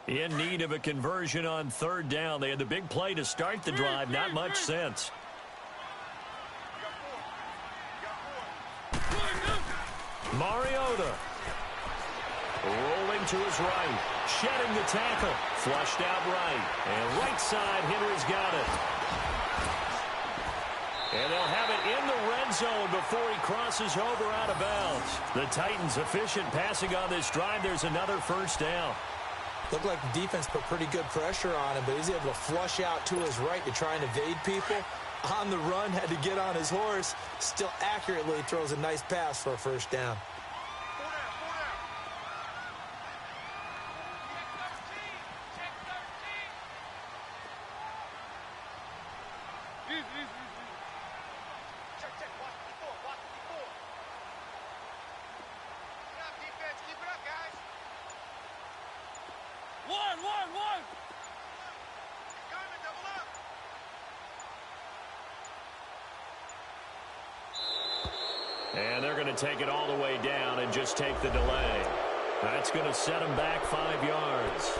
In need of a conversion on 3rd down. They had the big play to start the drive. Not much sense. Mariota. Rolling to his right. Shedding the tackle. Flushed out right. And right side, Henry's got it. And they'll have it in the red zone before he crosses over out of bounds. The Titans efficient passing on this drive. There's another 1st down. Looked like the defense put pretty good pressure on him, but he's able to flush out to his right to try and evade people. On the run, had to get on his horse. Still accurately throws a nice pass for a 1st down. And they're going to take it all the way down and just take the delay. That's going to set them back 5 yards.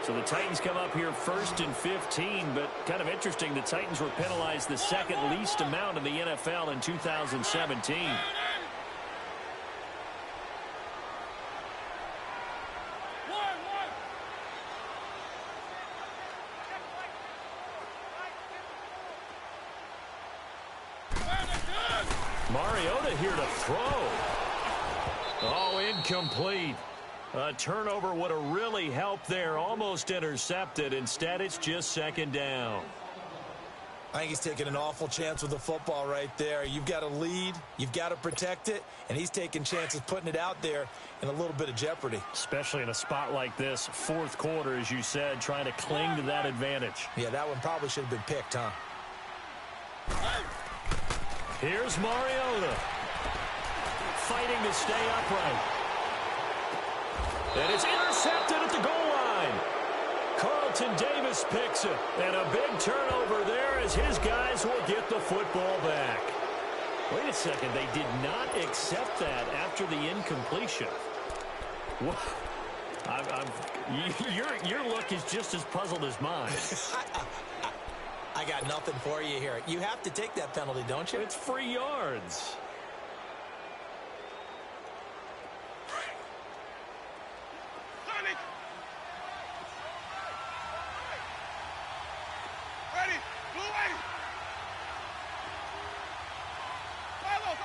So the Titans come up here 1st and 15, but kind of interesting, the Titans were penalized the second least amount in the NFL in 2017. Mariota here to throw. Oh, incomplete. A turnover would have really helped there. Almost intercepted. Instead, it's just 2nd down. I think he's taking an awful chance with the football right there. You've got to lead. You've got to protect it. And he's taking chances putting it out there in a little bit of jeopardy. Especially in a spot like this, 4th quarter, as you said, trying to cling to that advantage. Yeah, that one probably should have been picked, huh? Here's Mariota. Fighting to stay upright. And it's intercepted at the goal line. Carlton Davis picks it. And a big turnover there as his guys will get the football back. Wait a second. They did not accept that after the incompletion. What? Your look is just as puzzled as mine. I got nothing for you here. You have to take that penalty, don't you? It's free yards. Ready? Blue way. Follow.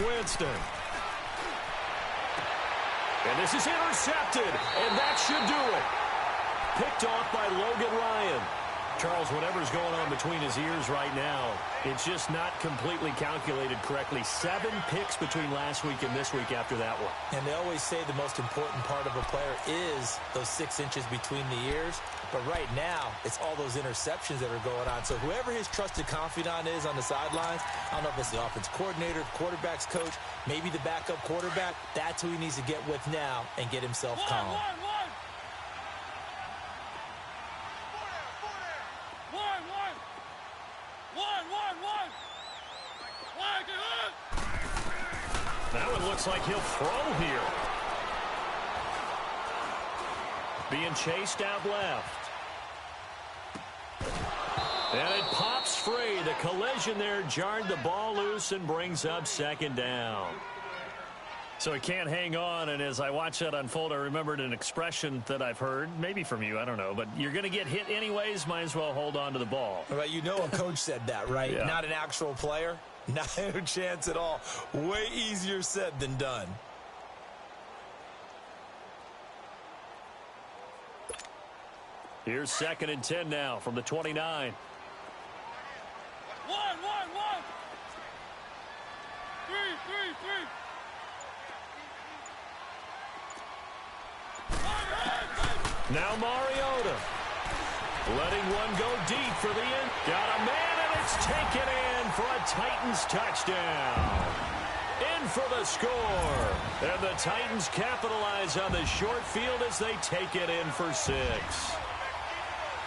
Winston. And this is intercepted, and that should do it. Picked off by Logan Ryan. Charles, whatever's going on between his ears right now, it's just not completely calculated correctly. 7 picks between last week and this week after that one. And they always say the most important part of a player is those 6 inches between the ears. But right now, it's all those interceptions that are going on. So whoever his trusted confidant is on the sidelines, I don't know if it's the offense coordinator, quarterback's coach, maybe the backup quarterback, that's who he needs to get with now and get himself calm. That one looks like he'll throw here. Being chased out left. And it pops free. The collision there jarred the ball loose and brings up 2nd down. So he can't hang on, and as I watch that unfold, I remembered an expression that I've heard, maybe from you, I don't know, but you're going to get hit anyways, might as well hold on to the ball. Well, you know a coach said that, right? Yeah. Not an actual player. Not a chance at all. Way easier said than done. Here's 2nd and 10 now from the 29. 1. 3. Now Mariota. Letting one go deep for the end. Got a man, and it's taken in for a Titans touchdown. In for the score. And the Titans capitalize on the short field as they take it in for 6.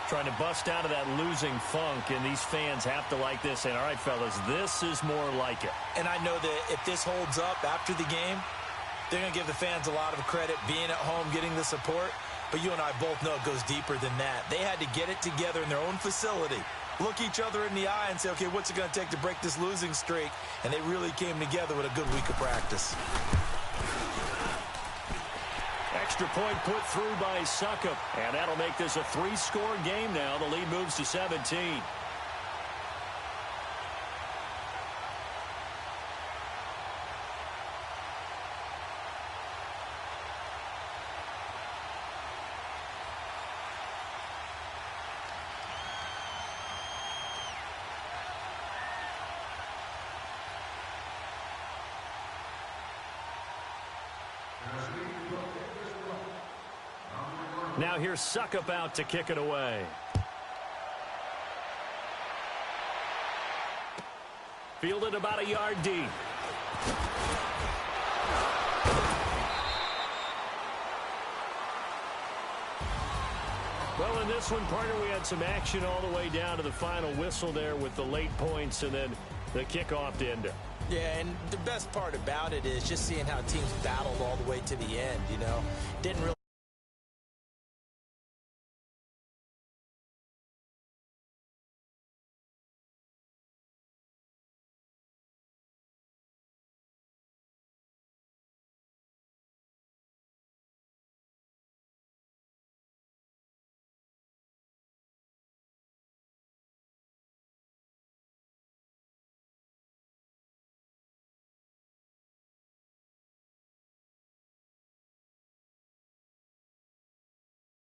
Trying to bust out of that losing funk, and these fans have to like this. And all right, fellas, this is more like it. And I know that if this holds up after the game, they're going to give the fans a lot of credit, being at home, getting the support. But you and I both know it goes deeper than that. They had to get it together in their own facility, look each other in the eye and say, okay, what's it going to take to break this losing streak? And they really came together with a good week of practice. Extra point put through by Suckup. And that'll make this a 3-score game now. The lead moves to 17. Now here's Suckup out to kick it away. Fielded about a yard deep. Well, in this one, partner, we had some action all the way down to the final whistle there with the late points and then the kickoff to end it. Yeah, and the best part about it is just seeing how teams battled all the way to the end, you know. Didn't really